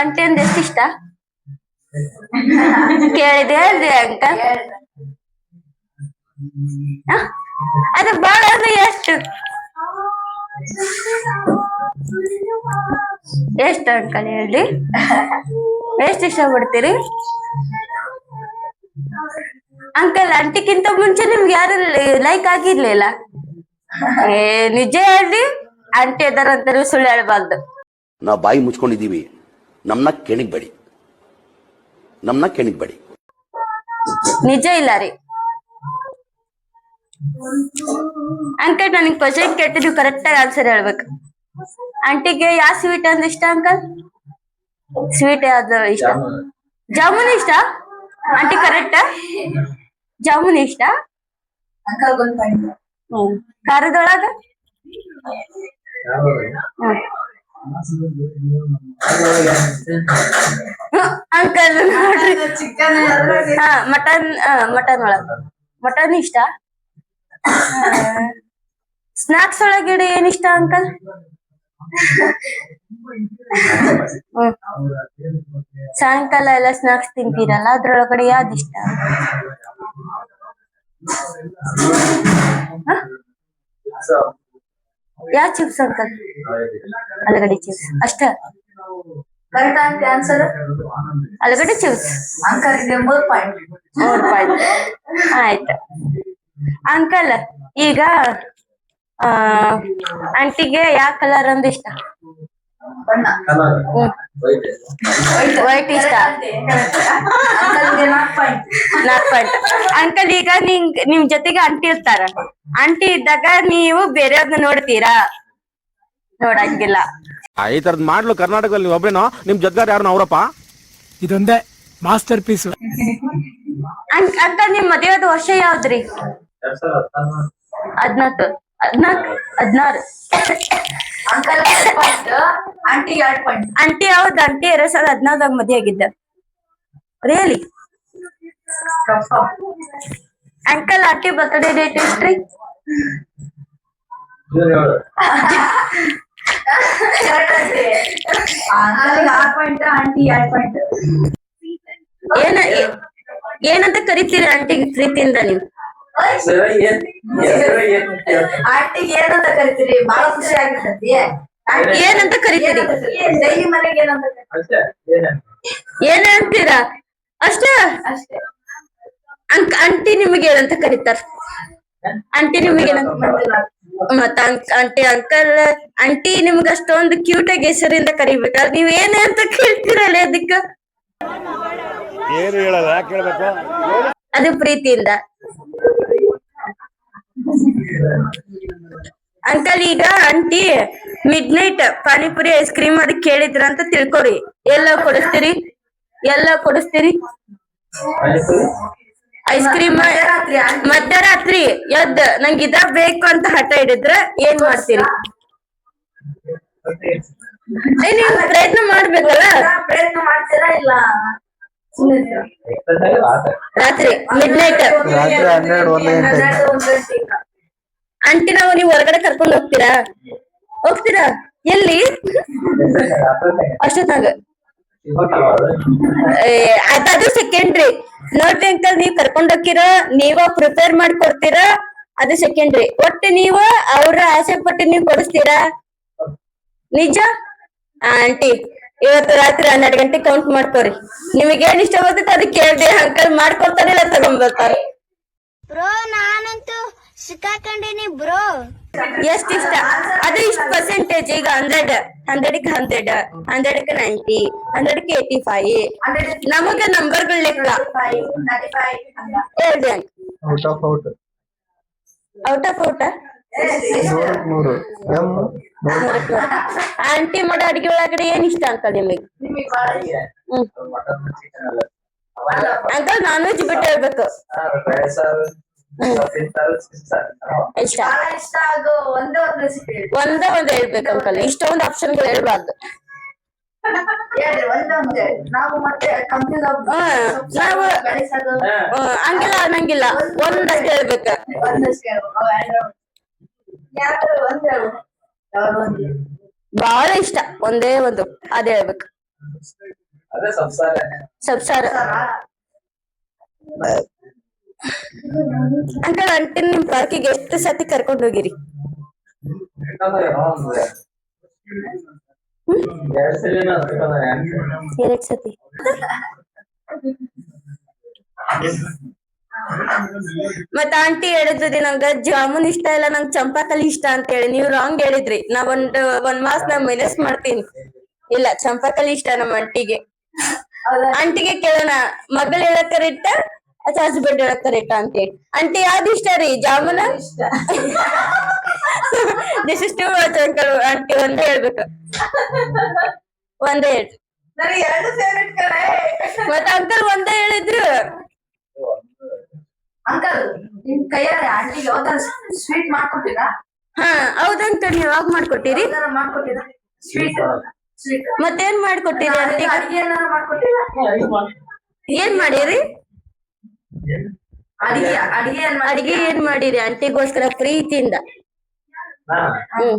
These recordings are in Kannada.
ಆಂಟಿ ಅಂದ್ ಎಷ್ಟ್ ಇಷ್ಟ ಕೇಳಿದೆ ಹೇಳ್ರಿ ಅಂಕಲ್. ಅದು ಬಾಳ ಅಂದ್ರೆ ಎಷ್ಟು ಎಷ್ಟು ಅಂಕಲ್ ಹೇಳ್ರಿ, ಎಷ್ಟು ಇಷ್ಟ ಪಡ್ತೀರಿ ಅಂಕಲ್? ಆಂಟಿಗಿಂತ ಮುಂಚೆ ನಿಮ್ಗೆ ಯಾರು ಲೈಕ್ ಆಗಿರ್ಲಿಲ್ಲ? ನಿಜ ಹೇಳ್ರಿ, ಆಂಟಿ ಅದಾರ ಅಂತಾರು ಸುಳ್ಳು ಹೇಳ್ಬಾರ್ದು. ನಾವು ಬಾಯಿ ಮುಚ್ಕೊಂಡಿದೀವಿ, ನಮ್ನ ಕೆಣಿಗ್ಬೇಡಿ, ನಮ್ನ ಕೆಣಿಗ್ಬೇಡಿ. ನಿಜ ಇಲ್ಲ ರೀ ಅಂಕಲ್. ನನಗ್ ಕ್ವಶನ್ ಕೇಳ್ತೀವಿ, ನೀವು ಕರೆಕ್ಟ್ ಆಗಿ ಆನ್ಸರ್ ಹೇಳ್ಬೇಕು. ಆಂಟಿಗೆ ಯಾವ ಸ್ವೀಟ್ ಅಂದ್ರೆ ಇಷ್ಟ ಅಂಕಲ್? ಸ್ವೀಟ್ ಯಾವ್ದು ಇಷ್ಟ? ಜಾಮೂನ್ ಇಷ್ಟ ಆಂಟಿ? ಕರೆಕ್ಟ್, ಜಾಮೂನ್ ಇಷ್ಟ. ಖಾರದೊಳಗ ಅಂಕಲ್ ನೋಡ್ರಿ, ಮಟನ್, ಮಟನ್ ಒಳಗ ಮಟನ್ ಇಷ್ಟ. ಸ್ನಾಕ್ಸ್ ಒಳಗಡೆ ಏನ್ ಇಷ್ಟ ಅಂಕಲ್? ಸಾಯಂಕಾಲ ಎಲ್ಲ ಸ್ನಾಕ್ಸ್ ತಿಂತೀರಲ್ಲ, ಅದ್ರೊಳಗಡೆ ಯಾವ್ದು ಇಷ್ಟ? ಯಾವ ಚಿಪ್ಸ್ ಅಂಕಲ್? ಆಲೂಗಡ್ಡೆ ಚಿಪ್ಸ್ ಅಷ್ಟ? ಆಲೂಗಡ್ಡೆ ಚಿಪ್ಸ್ ಮೂರ್ ಪಾಯಿಂಟ್. ಆಯ್ತು ಅಂಕಲ್. ಈಗ ಆಂಟಿಗೆ ಯಾವ ಕಲರ್ ಅಂದ್ರೆ ಇಷ್ಟ? ವೈಟ್ ಇಷ್ಟ. 4 ಪಾಯಿಂಟ್. ಅಂಕಲ್, ಈಗ ನಿಮ್ ಜೊತೆಗೆ ಆಂಟಿ ಇರ್ತಾರ, ಆಂಟಿ ಇದ್ದಾಗ ನೀವು ಬೇರೆಯವ್ರನ್ನ ನೋಡ್ತೀರಾ? ನೋಡಂಗಿಲ್ಲ. ಈ ತರದ್ ಮಾಡ್ಲು ಕರ್ನಾಟಕದಲ್ಲಿ ನೀವು ಒಬ್ರೇನೋ, ನಿಮ್ ಜೊತೆಗಾರ ಯಾರು ಅವರಪ್ಪ? ಇದೊಂದೇ ಮಾಸ್ಟರ್ ಪೀಸ್. ಅಂಕಲ್, ನಿಮ್ ಮದುವೆದ ವರ್ಷ ಯಾವ್ದ್ರಿ? 16 ಆಂಟಿ ಹೌದ್, ಆಂಟಿ 2014 ಮದುವೆ ಆಗಿದ್ದ. Really uncle? Aunty birthday date ಎಷ್ಟ್ರಿ? ಏನಂತ ಕರಿತೀರಿ ಆಂಟಿಗೆ ಪ್ರೀತಿಯಿಂದ ನೀವು? ಆಂಟಿಗೆ ಏನಂತ ಕರಿತೀರಿ? ಬಹಳ ಖುಷಿ ಆಗಿರ್ತೈತಿ. ಏನಂತ ಕರಿತೀರಿ? ಡೈಲಿ ಮನೆಗೆ ಏನಂತೀರಾ? ಅಷ್ಟೇ. ಆಂಟಿ ನಿಮಗೆ ಏನಂತ ಕರೀತಾರ? ಆಂಟಿ ನಿಮಗೆ ಮತ್ತ ಆಂಟಿ ಅಂಕಲ್ ಆಂಟಿ ನಿಮ್ಗ ಅಷ್ಟೊಂದು ಕ್ಯೂಟ್ ಆಗಿ ಹೆಸರಿಂದ ಕರಿಬೇಕ, ನೀವ್ ಏನೇ ಅಂತ ಕೇಳ್ತೀರಲ್ಲ, ಅದಕ್ಕ ಏನು ಹೇಳಲ್ಲ, ಯಾಕೆ ಹೇಳ್ಬೇಕು? ಅದು ಪ್ರೀತಿಯಿಂದ. ಅಂಕಲ್, ಈಗ aunty midnight panipuri ice cream ಅದು ಕೇಳಿದ್ರ ಅಂತ ತಿಳ್ಕೊರಿ, ಎಲ್ಲ ಕೊಡಿಸ್ತೀರಿ? ಎಲ್ಲ ಕೊಡಿಸ್ತೀರಿ ಐಸ್ ಕ್ರೀಮ್? ಮಧ್ಯರಾತ್ರಿ ಎದ್ದ ನಂಗೆ ಇದ ಬೇಕು ಅಂತ ಹಠ ಹಿಡಿದ್ರ ಏನ್ ಮಾಡ್ತೀರಿ? ನೀವು ಪ್ರಯತ್ನ ಮಾಡ್ಬೇಕಲ್ಲ. ಪ್ರಯತ್ನ ಮಾಡ್ತೀರಾ ಇಲ್ಲ? ರಾತ್ರಿ ಮಿಡ್ ನೈಟ್ ಆಂಟಿ ನಾವು ನೀವು ಹೊರಗಡೆ ಕರ್ಕೊಂಡು ಹೋಗ್ತೀರಾ? ಎಲ್ಲಿ? ಅಷ್ಟೊತ್ತಾಗ ಅದು ಸೆಕೆಂಡ್ರಿ. ನೋಡ್ರಿ ಅಂಕಲ್, ನೀವ್ ಕರ್ಕೊಂಡ್ ಹೋಗ್ತೀರಾ, ನೀವ ಪ್ರಿಪೇರ್ ಮಾಡ್ಕೊಡ್ತೀರಾ, ಅದು ಸೆಕೆಂಡ್ರಿ. ಒಟ್ಟು ನೀವ ಅವ್ರ ಆಸೆ ಪಟ್ಟು ನೀವ್ ಕೊಡಿಸ್ತೀರಾ? ನಿಜ ಆಂಟಿ? ಇವತ್ತು ರಾತ್ರಿ 12 ಗಂಟೆ ಕೌಂಟ್ ಮಾಡ್ಕೋರಿ, ನಿಮಗೆ ಏನ್ ಇಷ್ಟ ಬರ್ತೈತೆ ಅದಕ್ಕೆ ಕೇಳ್ದೆ, ಅಂಕಲ್ ಮಾಡ್ಕೊಡ್ತಾರ ಇಲ್ಲ ತಗೊಂಡ್ಬರ್ತಾರ? ಬ್ರೋ ನಾನಂತೂ ಸಿಕ್ಕಾಕೊಂಡಿನಿ ಬ್ರೋ. ಎಷ್ಟ್ ಇಷ್ಟ? ಅದು ಇಷ್ಟ ಪರ್ಸೆಂಟೇಜ್. ಈಗ 100ಕ್ಕೆ 100, 100ಕ್ಕೆ 90, 100ಕ್ಕೆ 85. ನಮಗ ನಂಬರ್ಗಳ ಲೆಕ್ಕ ಹೇಳ್ರಿ. ಔಟ್ ಆಫ್ ಔಟ್ ಆಂಟಿ ಮಾಡೋ ಅಡಿಗೆ ಒಳಗಡೆ ಏನ್ ಇಷ್ಟ ಅಂಕಲ್ ನಿಮಗೆ? ಅಂಕಲ್ ನಾನ್ ವೆಜ್ ಬಿಟ್ಟು ಹೇಳ್ಬೇಕು. ಇಷ್ಟ ಒಂದೇ ಒಂದು ಹೇಳ್ಬೇಕು ಅಂಕಲ್, ಇಷ್ಟೊಂದು ಆಪ್ಷನ್ಗಳು ಹೇಳ್ಬಾರ್ದು. ನಾವು ಹಂಗಿಲ್ಲ ಅನ್ನಂಗಿಲ್ಲ, ಒಂದಷ್ಟು ಹೇಳ್ಬೇಕ. ಬಹಳ ಇಷ್ಟ ಒಂದೇ ಒಂದು, ಅದೇ ಹೇಳ್ಬೇಕು. ಸಂಸಾರ ಅಂಕಲ್ ಅಂಟಿ ನಿಮ್ ಪಾರ್ಕಿಗೆ ಎಷ್ಟು ಸತಿ ಕರ್ಕೊಂಡ್ ಹೋಗಿರಿ? ಎರಡ್ ಸತಿ. ಮತ್ತ ಆಂಟಿ ಹೇಳಿದ್ರಿ ನಂಗ ಜಾಮೂನ್ ಇಷ್ಟ ಇಲ್ಲ, ನಂಗ್ ಚಂಪಾಕಲಿ ಇಷ್ಟ ಅಂತ ಹೇಳಿ. ನೀವ್ ರಾಂಗ್ ಹೇಳಿದ್ರಿ. ನಾ ಒಂದ್ ಮಾಸ್ ನಾ ಮೈನಸ್ ಮಾಡ್ತೀನಿ. ಇಲ್ಲ, ಚಂಪಾಕಲಿ ಇಷ್ಟ ನಮ್ಮ ಆಂಟಿಗೆ. ಆಂಟಿಗೆ ಕೇಳೋಣ, ಮಗಳು ಹೇಳಕ್ ಕರೆಕ್ಟ ಅಥವಾ ಹಸ್ಬೆಂಡ್ ಹೇಳಕ್ ಕರೆಕ್ಟ ಅಂತ ಹೇಳಿ. ಆಂಟಿ ಯಾವ್ದು ಇಷ್ಟ ರೀ? ಜಾಮೂನ? This is too much uncle. Aunty ಒಂದೇ ಹೇಳ್ಬೇಕು, ಒಂದೇ ಹೇಳಿ. ಮತ್ತ ಅಂಕಲ್ ಒಂದೇ ಹೇಳಿದ್ರು. ಅಂಕಲ್ ನಿಮ್ ಕೈಯಾರೆ ಆಂಟಿಗೆ ಯಾವ್ದಾರ ಸ್ವೀಟ್ ಮಾಡ್ಕೊಟ್ಟಿರಾ? ಹಾ ಹೌದಂಕಲ್, ನೀವ್ ಯಾವಾಗ ಮಾಡ್ಕೊಟ್ಟಿರಿ? ಮಾಡ್ಕೊಟ್ಟಿರಾ ಸ್ವೀಟ್? ಸ್ವೀಟ್ ಮತ್ತೇನ್ ಮಾಡ್ಕೊಟ್ಟಿರಿ ಆಂಟಿ? ಅಡಿಗೆ ಏನಾರ ಮಾಡ್ಕೊಟ್ಟಿರಾ? ಏನ್ ಮಾಡಿರಿ? ಅಡಿಗೆ ಏನ್ ಮಾಡಿರಿ ಆಂಟಿಗೋಸ್ಕರ ಪ್ರೀತಿಯಿಂದ? ಹ್ಮ್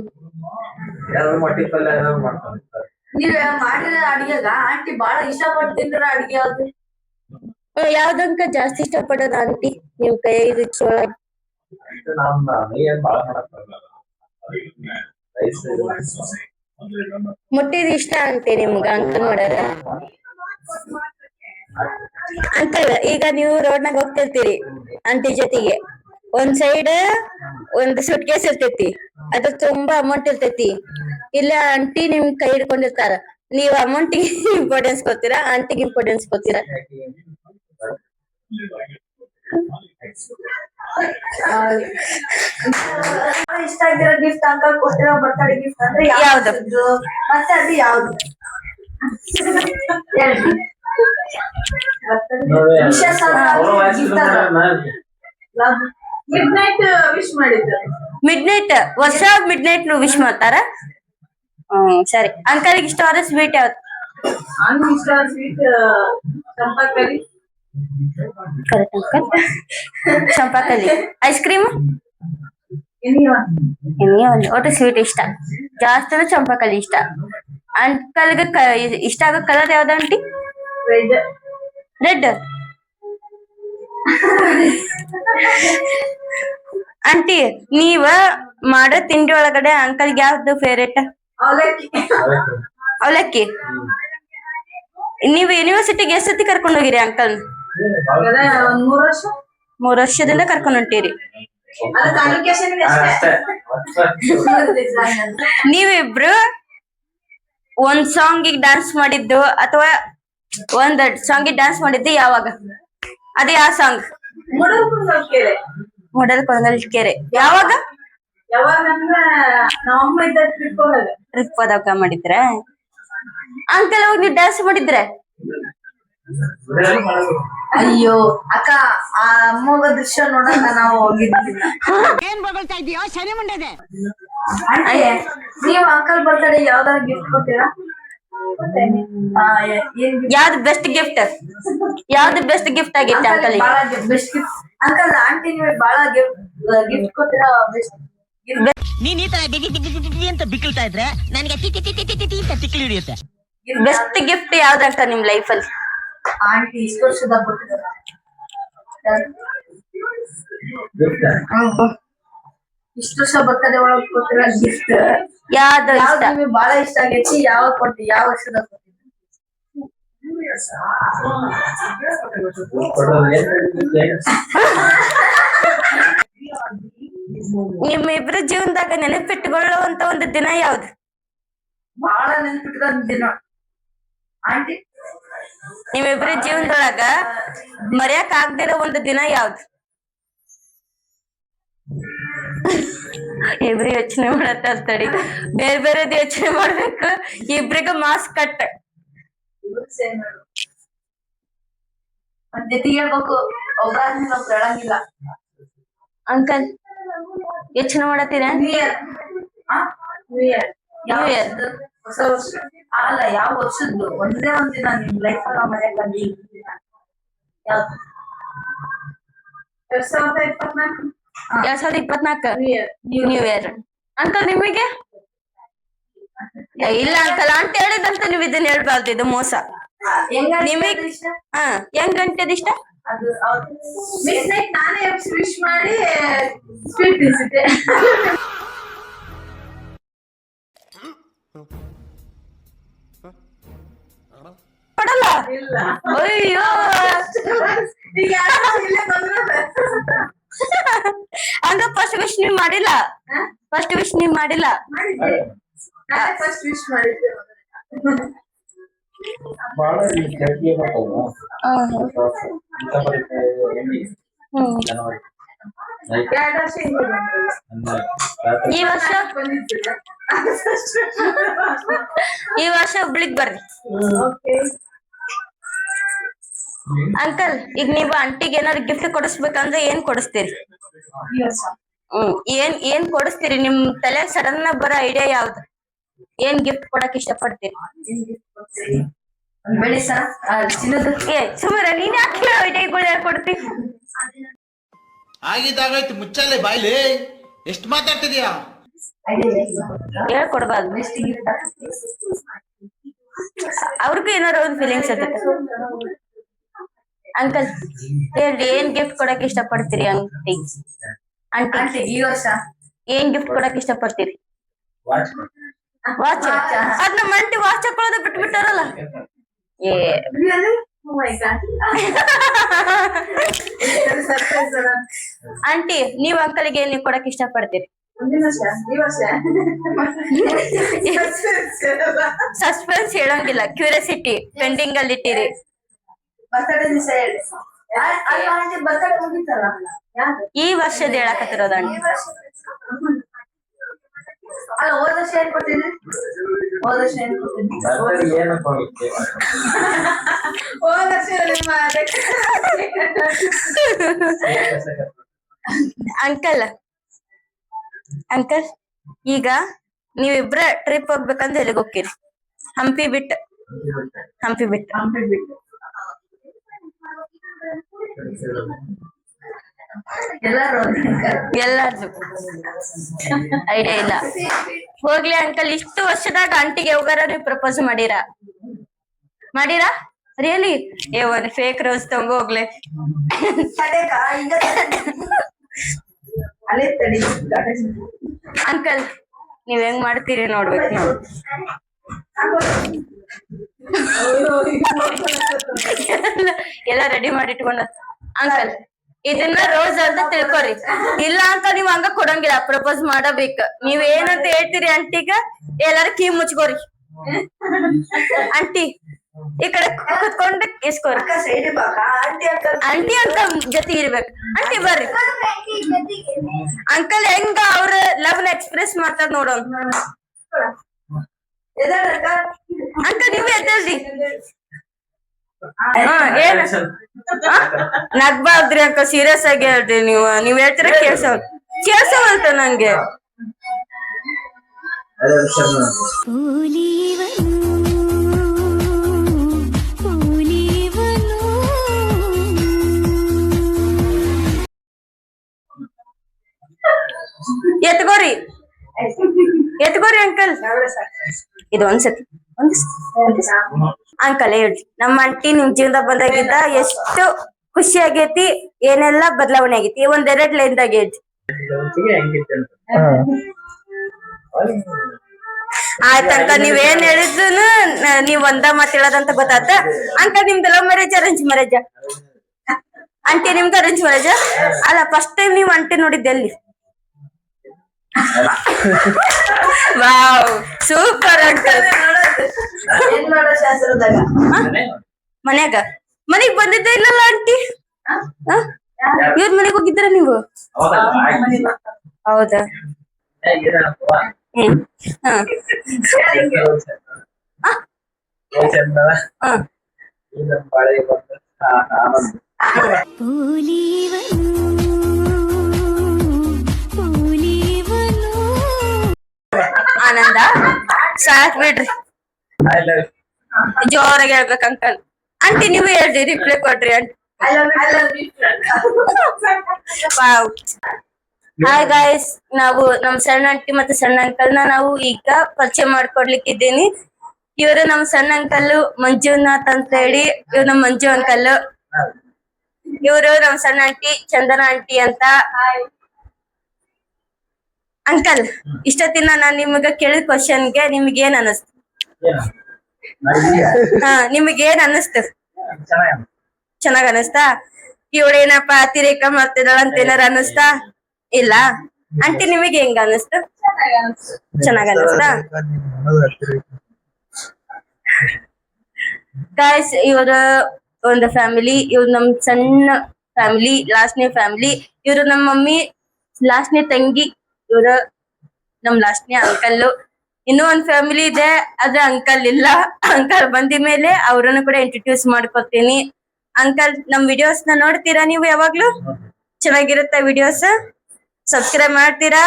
ನೀವ್ ಮಾಡಿದ ಅಡಿಗೆಗ ಆಂಟಿ ಬಾಳ ಇಷ್ಟಪಟ್ಟು ತಿಂದ್ರ ಅಡಿಗೆ ಯಾವ್ದು? ಯಾವ್ದಂಕ ಜಾಸ್ತಿ ಇಷ್ಟಪಡೋದ ಆಂಟಿ ನಿಮ್ ಕೈ ರುಚಿ ಒಳಗ? ಮುಟ್ಟಿದ ಇಷ್ಟ ಅಂತೆ ನಿಮ್ಗ ಅಂಕಲ್ ಮಾಡೋದ? ಅಂಕಲ್ ಈಗ ನೀವು ರೋಡ್ನಾಗ ಹೋಗ್ತಿರ್ತೀರಿ ಆಂಟಿ ಜೊತೆಗೆ, ಒಂದ್ ಸೈಡ್ ಒಂದ್ ಸೂಟ್ ಕೇಸ್ ಇರ್ತೈತಿ, ಅದ್ರ ತುಂಬಾ ಅಮೌಂಟ್ ಇರ್ತೈತಿ. ಇಲ್ಲ ಆಂಟಿ ನಿಮ್ ಕೈ ಹಿಡ್ಕೊಂಡಿರ್ತಾರ, ನೀವ್ ಅಮೌಂಟಿಗೆ ಇಂಪಾರ್ಟೆನ್ಸ್ ಕೊಡ್ತೀರಾ ಆಂಟಿಗೆ ಇಂಪಾರ್ಟೆನ್ಸ್ ಕೊಡ್ತೀರಾ? ಇಷ್ಟ ಆಗಿರೋ ಗಿಫ್ಟ್ ಅಂಕಲ್ ಕೊಟ್ಟಿರೋ ಬರ್ತಡೇ ಗಿಫ್ಟ್ ಅಂದ್ರೆ ಯಾವ್ದು? ಮತ್ತೆ ಅದು ಯಾವ್ದು? ಮಿಡ್ ನೈಟ್ ವಿಶ್ ಮಾಡಿದ್ದು. ಮಿಡ್ ನೈಟ್ ವರ್ಷ ಮಿಡ್ ನೈಟ್ ವಿಶ್ ಮಾಡ್ತಾರ? ಸರಿ. ಅಂಕಲ್ಗೆ ಇಷ್ಟವಾದ ಸ್ವೀಟ್ ಯಾವ್ದು? ಹಂಗ ಇಷ್ಟ sweet Champakali. Correct uncle. Champakali. Ice cream? ಒಟ್ಟು ಸ್ವೀಟ್ ಇಷ್ಟ ಜಾಸ್ತಿ ಅಂದ್ರೆ ಚಂಪಾಕಲಿ ಇಷ್ಟ. ಅಂಕಲ್ಗೆ ಇಷ್ಟ ಆಗೋ ಕಲರ್ ಯಾವ್ದು ಆಂಟಿ? ರೆಡ್. ರೆಡ್. ಆಂಟಿ ನೀವ ಮಾಡೋ ತಿಂಡಿ ಒಳಗಡೆ ಅಂಕಲ್ಗೆ ಯಾವ್ದು ಫೇವ್ರೇಟ್? ಅವಲಕ್ಕಿ. ಅವಲಕ್ಕಿ. ನೀವು ಯೂನಿವರ್ಸಿಟಿಗೆ ಎಷ್ಟ್ ಸತಿ ಕರ್ಕೊಂಡ್ ಹೋಗಿರಿ ಅಂಕಲ್? 3 ವರ್ಷ. 3 ವರ್ಷದಿಂದ ಕರ್ಕೊಂಡ್ ಹೊಂಟಿರಿ. ನೀವಿಬ್ರು ಒಂದ್ ಸಾಂಗಿಗೆ ಡ್ಯಾನ್ಸ್ ಮಾಡಿದ್ದು ಅಥವಾ ಒಂದ್ ಸಾಂಗಿಗೆ ಡ್ಯಾನ್ಸ್ ಮಾಡಿದ್ದು ಯಾವಾಗ? ಅದೇ ಯಾವ ಸಾಂಗ್? ಮೂಡಲ್ ಕೊಳಗಲ್ ಕೆರೆ. ಯಾವಾಗ? ನಮ್ಮಮ್ಮ ಇದ್ದ ಟ್ರಿಪ್ ಹೋದಾಗ ಮಾಡಿದ್ರ? ಅಂಕಲ್ ಹೋಗಿ ನೀವು ಡ್ಯಾನ್ಸ್ ಮಾಡಿದ್ರೆ? ಅಯ್ಯೋ ಅಕ್ಕ, ಆ ಅಮ್ಮಗ ದೃಶ್ಯ ನೋಡಕ ನಾವು ಹೋಗಿದ್ವಿ. ಏನ್ ಬಗಳ್ತಾ ಇದೀಯೋ ಶನಿ ಮುಂಡೆದೆ? ನೀವು ಅಂಕಲ್ ಬರ್ತಡೇ ಯಾವ್ದಾರ ಗಿಫ್ಟ್ ಕೊಡ್ತೀರಾ? ಯಾವ್ದು ಬೆಸ್ಟ್ ಗಿಫ್ಟ್? ಯಾವ್ದು ಬೆಸ್ಟ್ ಗಿಫ್ಟ್ ಆಗಿತ್ತು uncle? Best gift uncle aunty ನೀವು ಬಾಳ ಗಿಫ್ಟ್ ಕೊಡ್ತೀರಾ? ಬೆಸ್ಟ್ ನೀನ್ ಈ ತರ ಬಿಗಿ ಅಂತ ಬಿಕ್ಕಳ್ತಾ ಇದ್ರೆ ನನಗೆ ಅಂತ ತಿಕ್ಲಿ ಹಿಡಿಯುತ್ತೆ. ಬೆಸ್ಟ್ ಗಿಫ್ಟ್ ಯಾವ್ದಂತ ನಿಮ್ ಲೈಫ್ ಅಲ್ಲಿ? ಆಂಟಿ ಇಷ್ಟು ವರ್ಷದ ಕೊಟ್ಟಿದ್ದಾರೆ. ಇಷ್ಟು ವರ್ಷ ಬರ್ತಡೇ ಒಳಗ್ ಕೊಟ್ಟಿರೋ ಗಿಫ್ಟ್ ಯಾವ್ದು ಇಷ್ಟ? ನಿಮಗೆ ಬಾಳ ಇಷ್ಟ ಆಗೈತಿ? ಯಾವಾಗ ಕೊಟ್ಟಿ? ಯಾವ ವರ್ಷದ ಕೊಟ್ಟಿ? ನಿಮ್ಮಿಬ್ರ ಜೀವನದಾಗ ನೆನಪಿಟ್ಟುಕೊಳ್ಳುವಂತ ಒಂದು ದಿನ ಯಾವ್ದು? ಬಾಳ ನೆನ್ಪಿಟ್ಕೊಂಡ್ ದಿನ ಆಂಟಿ. ನಿಮ್ಮಿಬ್ರ ಜೀವನದೊಳಗ ಮರೆಯಕ್ ಆಗ್ದಿರೋ ಒಂದು ದಿನ ಯಾವ್ದು? ಇಬ್ರು ಯೋಚನೆ ಮಾಡತ್ತಾರ ತಡಿ, ಬೇರೆ ಬೇರೆದ್ ಯೋಚನೆ ಮಾಡ್ಬೇಕು. ಇಬ್ರಿಗ ಮಾಸ್ಕ್ ಕಟ್. ಒಂದ್ ಜೊತೆಗೆ ಹೇಳ್ಬೇಕು, ಒಬ್ರಾದ್ಮೇಲೆ ಒಬ್ರು ಹೇಳಂಗಿಲ್ಲ. ಅಂಕಲ್ ಯೋಚನೆ ಮಾಡತ್ತೀರ? New year. ನ್ಯೂ ಇಯರ್ ಹೊಸ ವರ್ಷ ಅಲ್ಲ, ಯಾವ ವರ್ಷದ್ದು ಒಂದೇ ಒಂದ್ ದಿನ ನಿಮ್ ಲೈಫ್ ಅಲ್ಲ ಮರೆಯಕ್ಕೆ ಯಾವ್ದು? 2024. 2024 new year. New year. Uncle ನಿಮಗೆ ಇಲ್ಲ ಅಂಕಲ್ ಅಂತ ಹೇಳಿದಂತ ನೀವ್ ಇದನ್ನ ಹೇಳ್ಬಾರ್ದು, ಇದು ಮೋಸ. ನಿಮಗ್ ಹಾ ಹೆಂಗ್ ಗಂಟೆದ್ ಇಷ್ಟ? ಅದು ಮಿಸ್ ನೈಟ್ ನಾನೇ ವಿಶ್ ಮಾಡಿ ಸ್ವೀಟ್ ತಿನ್ಸಿದ್ದೆ. ಕೊಡಲ್ಲ? ಇಲ್ಲ ಅಯ್ಯೋ ಈಗ ಯಾರಾದ್ರೂ ಇಲ್ಲೇ ಬಂದ್ರೆ ಹಂಗ ಫಸ್ಟ್ ವಿಶ್ ನೀವ್ ಮಾಡಿಲ್ಲ? ಫಸ್ಟ್ ವಿಶ್ ನೀವ್ ಮಾಡಿಲ್ಲ? ಮಾಡಿದ್ದೆ, ನಾನೇ ಫಸ್ಟ್ ವಿಶ್ ಮಾಡಿದ್ದೆ. ಎರಡು ವರ್ಷ ಹಿಂದೆ ಬಂದಿದ್ದೆ. ಈ ವರ್ಷ ಬಂದಿದ್ದಿಲ್ಲ. ಈ ವರ್ಷ ಹುಬ್ಳಿಗ್ ಬರ್ರಿ. ಓಕೆ. ಅಂಕಲ್ ಈಗ ನೀವು ಆಂಟಿಗೆ ಏನಾದ್ರು ಗಿಫ್ಟ್ ಕೊಡಿಸ್ಬೇಕಂದ್ರೆ ಏನ್ ಕೊಡಿಸ್ತೀರಿ? ಏನ್ ಕೊಡಿಸ್ತೀರಿ? ನಿಮ್ ತಲೆ ಸಡನ್ ಆಗಿ ಬರೋ ಐಡಿಯಾ ಯಾವ್ದು? ಏನ್ ಗಿಫ್ಟ್ ಕೊಡಕ್ ಇಷ್ಟಪಡ್ತೀರಿ? ಬೆಳಿ ಸರ್ ಚಿನ್ನದ. ಸುಮಾರ ನೀನ್ ಯಾಕೆ ಐಡಿಯಾಗಳು ಹೇಳ್ಕೊಡ್ತಿ? ಆಗಿದ್ದಾಗಾಯ್ತು, ಮುಚ್ಚಲ್ಲೇ ಬಾಯ್ಲಿ, ಎಷ್ಟು ಮಾತಾಡ್ತಿದ್ಯಾ? ಹೇಳ್ಕೊಡ್ಬಾರ್ದು. ಅವ್ರಿಗೂ ಏನಾದ್ರು ಒಂದು ಫೀಲಿಂಗ್ಸ್ ಇರ್ತದೆ. ಅಂಕಲ್ ಹೇಳ್ರಿ, ಏನ್ ಗಿಫ್ಟ್ ಕೊಡಕ್ ಇಷ್ಟಪಡ್ತೀರಿ ಆಂಟಿ? ಆಂಟಿ ಈ ವರ್ಷ ಏನ್ ಗಿಫ್ಟ್ ಕೊಡಕ್ ಇಷ್ಟಪಡ್ತೀರಿ? ವಾಚ್. ಅದ್ ನಮ್ಮ ಆಂಟಿ ವಾಚ್ ಹಾಕೊಳ್ಳೋದ ಬಿಟ್ಬಿಟ್ಟಾರಲ್ಲ. ಏ Oh my God. ಸರ್ಪ್ರೈಸ್ ಅಲ್ಲ. ಆಂಟಿ ನೀವ್ ಅಂಕಲ್ಗೆ ಏನ್ ಕೊಡಕ್ ಇಷ್ಟಪಡ್ತೀರಿ? ಮುಂದಿನ ವರ್ಷ ಈ ವರ್ಷ ಸಸ್ಪೆನ್ಸ್ ಹೇಳಂಗಿಲ್ಲ, ಕ್ಯೂರಿಯಾಸಿಟಿ ಪೆಂಡಿಂಗ್ ಅಲ್ಲಿ ಇಟ್ಟಿರಿ. ಬರ್ತಡೇ ದಿವಸ ಹೇಳಿ. ಬರ್ತಡೇ ಮುಗಿತಲ್ಲ ಯಾರು? ಈ ವರ್ಷದ ಹೇಳಕತ್ತಿರೋದ ಆಂಟಿ. ಅಲ್ಲ ಹೋದ ವರ್ಷ ಹೇಳ್ಕೊಟ್ಟಿದ್ದೆ. ಹೋದ ವರ್ಷ ಹೇಳ್ಕೊಟ್ಟಿದ್ದೆ. ಹೋದ ವರ್ಷ ನಿಮ್ಮ ಅಂಕಲ್ ಅಂಕಲ್ ಈಗ ನೀವಿಬ್ರ ಟ್ರಿಪ್ ಹೋಗ್ಬೇಕಂತ ಎಲ್ಲಿಗೆ ಹೋಗ್ತೀರಿ? ಹಂಪಿ ಬಿಟ್ಟು. ಹಂಪಿ ಬಿಟ್ಟು ಎಲ್ಲಾರ್ದು ಐಡಿಯಾ ಇಲ್ಲ. ಹೋಗ್ಲಿ ಅಂಕಲ್, ಇಷ್ಟು ವರ್ಷದಾಗ ಆಂಟಿಗೆ ಯಾವಾಗಾರ ನೀವು ಪ್ರಪೋಸ್ ಮಾಡೀರಾ? ರಿಯಲಿ? ಒಂದ್ ಫೇಕ್ ರೋಸ್ ತಗೊಂಡ್ ಹೋಗ್ಲಿ. ಅಂಕಲ್ ನೀವ್ ಹೆಂಗ್ ಮಾಡ್ತೀರಿ ನೋಡ್ಬೇಕು ನಾವು. ಎಲ್ಲ ರೆಡಿ ಮಾಡಿ ಇಟ್ಕೊಂಡ. ಅಂಕಲ್ ಇದನ್ನ ರೋಸ್ ಅಂತ ತಿಳ್ಕೊರಿ. ಇಲ್ಲ ಅಂತ ನೀವ್ ಹಂಗ ಕೊಡಂಗಿಲ್ಲ, ಪ್ರಪೋಸ್ ಮಾಡಬೇಕ. ನೀವ್ ಏನಂತ ಹೇಳ್ತೀರಿ ಆಂಟಿಗ? ಎಲ್ಲಾರು ಕೀ ಮುಚ್ಕೋರಿ. ಆಂಟಿ ಈ ಕಡೆ ಕುತ್ಕೊಂಡು ಇಸ್ಕೋರಿ. ಆಂಟಿ ಅಂಕಲ್ ಜೊತೆ ಇರ್ಬೇಕು. ಆಂಟಿ ಬರ್ರಿ. ಅಂಕಲ್ ಹೆಂಗ ಅವ್ರ ಲವ್ ನ ಎಕ್ಸ್ಪ್ರೆಸ್ ಮಾಡ್ತಾರ ನೋಡೋಣ. ಅಂಕಲ್ ನೀವೇ ಎದ್ದೇಳ್ರಿ. ಏನ್ ನಗ್ಬಾರ್ದ್ರಿ ಅಂಕಲ್, ಸೀರಿಯಸ್ ಆಗಿ ಹೇಳ್ರಿ. ನೀವ್ ಹೇಳ್ತೀರ ಕೇಳ್ಸವಲ್ತ ನಂಗೆ. ಎತ್ಕೋರಿ ಅಂಕಲ್. ಇದು ಒಂದ್ಸತಿ ಅಂಕಲ್ ಹೇಳ್ರಿ, ನಮ್ಮ ಆಂಟಿ ನಿಮ್ ಜೀವನದಾಗ ಬಂದಾಗಿದ್ದ ಎಷ್ಟು ಖುಷಿ ಆಗೈತಿ, ಏನೆಲ್ಲಾ ಬದಲಾವಣೆ ಆಗೈತಿ, ಒಂದೆರಡ್ ಲೈನ್ದಾಗ ಹೇಳ್ರಿ. ಆಯ್ತ ಅಂಕಲ್, ನೀವ್ ಏನ್ ಹೇಳಿದ್ರು ನೀವ್ ಒಂದ ಮಾತ್ ಹೇಳೋದಂತ ಗೊತ್ತಾತ. ಅಂಕಲ್ ನಿಮ್ದು love marriage arrange marriage? Aunty ನಿಮ್ದು ಅರೇಂಜ್ ಮ್ಯಾರೇಜ್? ಅಲ್ಲ, ಫಸ್ಟ್ ಟೈಮ್ ನೀವ್ ಆಂಟಿ ನೋಡಿದ್ದೆ ಎಲ್ಲಿ? Wow, super uncle. ಏನ್ ಮಾಡೋ ಶಾಸ್ತ್ರದಾಗ ಮನ್ಯಾಗ ಮನೆಗ್ ಬಂದಿದ್ದೆ ಇಲ್ಲಲ್ಲ ಆಂಟಿ? ಇವ್ರ ಮನೆಗ್ ಹೋಗಿದ್ದೀರ ನೀವು? ಹೌದಾ? ಆನಂದ ಸಾಕ್ ಬಿಡ್ರಿ, ಜೋರಾಗಿ ಹೇಳ್ಬೇಕು ಅಂಕಲ್. ಆಂಟಿ ನೀವೇ ಹೇಳ್ರಿ, ರಿಪ್ಲೈ ಕೊಡ್ರಿ aunty. I love you. Wow, hi guys, ನಾವು ನಮ್ ಸಣ್ಣ ಆಂಟಿ ಮತ್ತೆ ಸಣ್ಣ ಅಂಕಲ್ ನಾವು ಈಗ ಪರಿಚಯ ಮಾಡ್ಕೊಡ್ಲಿಕ್ಕಿದ್ದೀನಿ. ಇವರು ನಮ್ ಸಣ್ಣ ಅಂಕಲ್ ಮಂಜುನಾಥ್ ಅಂತ ಹೇಳಿ, ಇವ್ರು ನಮ್ ಮಂಜು ಅಂಕಲ್. ಇವರು ನಮ್ ಸಣ್ಣ ಆಂಟಿ ಚಂದನ ಆಂಟಿ ಅಂತ. ಅಂಕಲ್, ಇಷ್ಟೊತ್ತಿನ ನಾನ್ ನಿಮಗ ಕೇಳಿದ ಕ್ವಶನ್ಗೆ ನಿಮ್ಗೆ ಏನ್ ಅನಿಸ್ತು? ನಿಮ್ಗೆ ಏನ್ ಅನಿಸ್ತು? ಚೆನ್ನಾಗ್ ಅನಿಸ್ತಾ? ಇವಳೇನಪ್ಪ ಅತಿರೇಕ ಮಾಡ್ತಿದ್ದಾಳ ಅಂತ ಏನಾರ ಅನಿಸ್ತಾ? ಇಲ್ಲ. ಆಂಟಿ ನಿಮಗೆ ಹೆಂಗ ಅನಿಸ್ತು? ಚೆನ್ನಾಗ್ ಅನಿಸ್ತಾ? ಗಾಯ್ಸ್, ಇವರ ಒಂದು ಫ್ಯಾಮಿಲಿ, ಇವ್ರು ನಮ್ ಸಣ್ಣ ಫ್ಯಾಮಿಲಿ, ಲಾಸ್ಟ್ನೇ ಫ್ಯಾಮಿಲಿ. ಇವ್ರು ನಮ್ಮ ಮಮ್ಮಿ ಲಾಸ್ಟ್ನೇ ತಂಗಿ, ಇವ್ರು ನಮ್ ಲಾಸ್ಟ್ನೇ ಅಂಕಲ್. ಇನ್ನೂ ಒಂದ್ ಫ್ಯಾಮಿಲಿ ಇದೆ, ಆದ್ರೆ ಅಂಕಲ್ ಇಲ್ಲ. ಅಂಕಲ್ ಬಂದಿ ಮೇಲೆ ಅವ್ರನ್ನು ಕೂಡ ಇಂಟ್ರೊಡ್ಯೂಸ್ ಮಾಡ್ಕೊತೀನಿ. ಅಂಕಲ್, ನಮ್ ವಿಡಿಯೋಸ್ ನ ನೋಡ್ತೀರಾ ನೀವು ಯಾವಾಗ್ಲೂ? ಚೆನ್ನಾಗಿರುತ್ತೆ ವಿಡಿಯೋಸ್? ಸಬ್ಸ್ಕ್ರೈಬ್ ಮಾಡ್ತೀರಾ?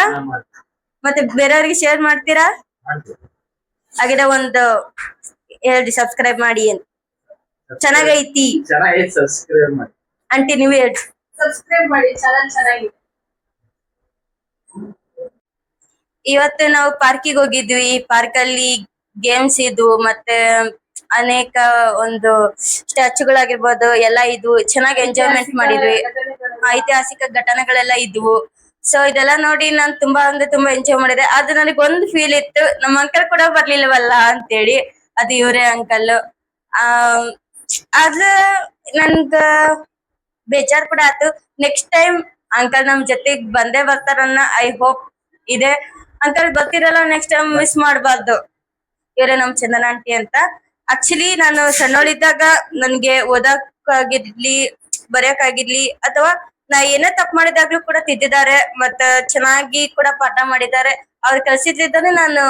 ಮತ್ತೆ ಬೇರೆಯವ್ರಿಗೆ ಶೇರ್ ಮಾಡ್ತೀರಾ? ಹಾಗಿದ್ರೆ ಒಂದು ಹೇಳ್ರಿ, ಸಬ್ಸ್ಕ್ರೈಬ್ ಮಾಡಿ ಅಂತ. ಚೆನ್ನಾಗೈತಿ ಆಂಟಿ, ನೀವೇ ಹೇಳ್ರಿ. ಸಬ್ಸ್ಕ್ರೈಬ್ ಮಾಡಿ, ಚಾನಲ್ ಚೆನ್ನಾಗಿದೆ. ಇವತ್ತು ನಾವು ಪಾರ್ಕಿಗೆ ಹೋಗಿದ್ವಿ. ಪಾರ್ಕ್ ಅಲ್ಲಿ ಗೇಮ್ಸ್ ಇದ್ವು, ಮತ್ತೆ ಅನೇಕ ಒಂದು ಸ್ಟ್ಯಾಚುಗಳಾಗಿರ್ಬೋದು ಎಲ್ಲ ಇದ್ವು. ಚೆನ್ನಾಗಿ ಎಂಜಾಯ್ಮೆಂಟ್ ಮಾಡಿದ್ವಿ. ಐತಿಹಾಸಿಕ ಘಟನೆಗಳೆಲ್ಲ ಇದ್ವು. ಸೊ ಇದೆಲ್ಲ ನೋಡಿ ನಾನ್ ತುಂಬಾ ಅಂದ್ರೆ ತುಂಬಾ ಎಂಜಾಯ್ ಮಾಡಿದೆ. ಆದ್ರೆ ನನಗೆ ಒಂದು ಫೀಲ್ ಇತ್ತು, ನಮ್ಮ ಅಂಕಲ್ ಕೂಡ ಬರ್ಲಿಲ್ವಲ್ಲ ಅಂತೇಳಿ. ಅದು ಇವರೇ ಅಂಕಲ್. ಆದ್ರೆ ನನ್ಗ ಬೇಜಾರ್ ಕೂಡ ಆಯ್ತು. ನೆಕ್ಸ್ಟ್ ಟೈಮ್ ಅಂಕಲ್ ನಮ್ ಜೊತೆಗ್ ಬಂದೇ ಬರ್ತಾರನ್ನ ಐ ಹೋಪ್ ಇದೆ. ಅಂಕಲ್ ಬರ್ತಿರಲ್ಲ, ನೆಕ್ಸ್ಟ್ ಟೈಮ್ ಮಿಸ್ ಮಾಡ್ಬಾರ್ದು. ಇವರೇ ನಮ್ ಚಂದನ ಆಂಟಿ ಅಂತ. ಆಕ್ಚುಲಿ ನಾನು ಸಣ್ಣವಳಿದ್ದಾಗ ನನ್ಗೆ ಓದಕ್ ಆಗಿರ್ಲಿ, ಬರೆಯಕ್ ಆಗಿರ್ಲಿ, ಅಥವಾ ನಾ ಏನೇ ತಪ್ಪು ಮಾಡಿದಾಗ್ಲೂ ಕೂಡ ತಿದ್ದಿದ್ದಾರೆ, ಮತ್ತ ಚೆನ್ನಾಗಿ ಕೂಡ ಪಾಠ ಮಾಡಿದ್ದಾರೆ. ಅವ್ರು ಕಲ್ಸಿದ್ರಿಂದಾನೆ ನಾನು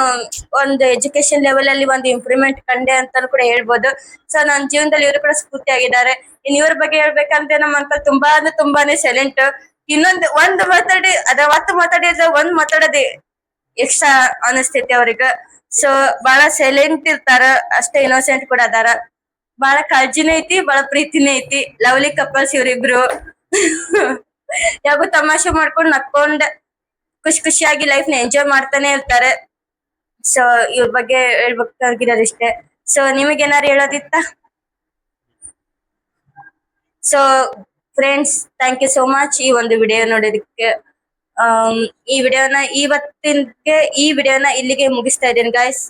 ಒಂದು ಎಜುಕೇಶನ್ ಲೆವೆಲ್ ಅಲ್ಲಿ ಒಂದು ಇಂಪ್ರೂವ್ಮೆಂಟ್ ಕಂಡೆ ಅಂತಾನು ಕೂಡ ಹೇಳ್ಬೋದು. ಸೊ ನನ್ನ ಜೀವನದಲ್ಲಿ ಇವರು ಕೂಡ ಸ್ಫೂರ್ತಿ ಆಗಿದ್ದಾರೆ. ಇನ್ ಇವ್ರ ಬಗ್ಗೆ ಹೇಳ್ಬೇಕಂದ್ರೆ ನಮ್ಮ ಅಂಕಲ್ ತುಂಬಾ ಅಂದ್ರೆ ತುಂಬಾನೇ ಸೈಲೆಂಟ್. ಒಂದು ಮಾತಾಡಿ ಹೊತ್ತು ಮಾತಾಡಿದ್ರೆ ಒಂದ್ ಮಾತಾಡೋದೇ ಎಕ್ಸ್ಟ್ರಾ ಅನಿಸ್ತೈತಿ ಅವ್ರಿಗೆ. ಸೊ ಬಹಳ ಸೈಲೆಂಟ್ ಇರ್ತಾರ, ಅಷ್ಟೇ ಇನ್ನೋಸೆಂಟ್ ಕೂಡ ಅದಾರ. ಬಹಳ ಕಾಳಜಿನೂ ಐತಿ, ಬಹಳ ಪ್ರೀತಿನೇ ಐತಿ. ಲವ್ಲಿ ಕಪಲ್ಸ್ ಇವ್ರಿಬ್ರು. ಯಾವಾಗೂ ತಮಾಷೆ ಮಾಡ್ಕೊಂಡ್ ನಕ್ಕೊಂಡ್ ಖುಷಿಯಾಗಿ ಲೈಫ್ ನ ಎಂಜಾಯ್ ಮಾಡ್ತಾನೆ ಇರ್ತಾರೆ. ಸೊ ಇವ್ರ ಬಗ್ಗೆ ಹೇಳ್ಬೇಕಾಗಿರೋದಿಷ್ಟೇ. ಸೊ ನಿಮಗೇನಾರು ಹೇಳೋದಿತ್ತ? So friends, thank you so much ಈ ಒಂದು ವಿಡಿಯೋ ನೋಡೋದಕ್ಕೆ. ಈ ವಿಡಿಯೋನ ಇಲ್ಲಿಗೆ ಮುಗಿಸ್ತಾ ಇದ್ದೇನೆ ಗಾಯ್ಸ್.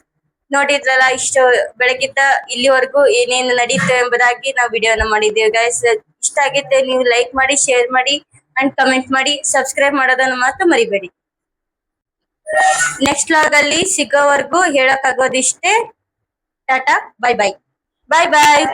ನೋಡಿದ್ರಲ್ಲ, ಇಷ್ಟು ಬೆಳಗಿದ್ದ ಇಲ್ಲಿವರೆಗೂ ಏನೇನು ನಡೀತು ಎಂಬುದಾಗಿ ನಾವು ವಿಡಿಯೋನ ಮಾಡಿದ್ದೇವೆ ಗಾಯ್ಸ್. ಇಷ್ಟ ಆಗಿದ್ದೆ ನೀವು ಲೈಕ್ ಮಾಡಿ, ಶೇರ್ ಮಾಡಿ ಅಂಡ್ ಕಮೆಂಟ್ ಮಾಡಿ. ಸಬ್ಸ್ಕ್ರೈಬ್ ಮಾಡೋದನ್ನು ಮಾತ್ರ ಮರಿಬೇಡಿ. ನೆಕ್ಸ್ಟ್ ವ್ಲಾಗ್ ಅಲ್ಲಿ ಸಿಗೋವರೆಗೂ ಹೇಳಕ್ ಆಗೋದಿಷ್ಟೇ. Tata, bye bye. ಬಾಯ್ ಬಾಯ್.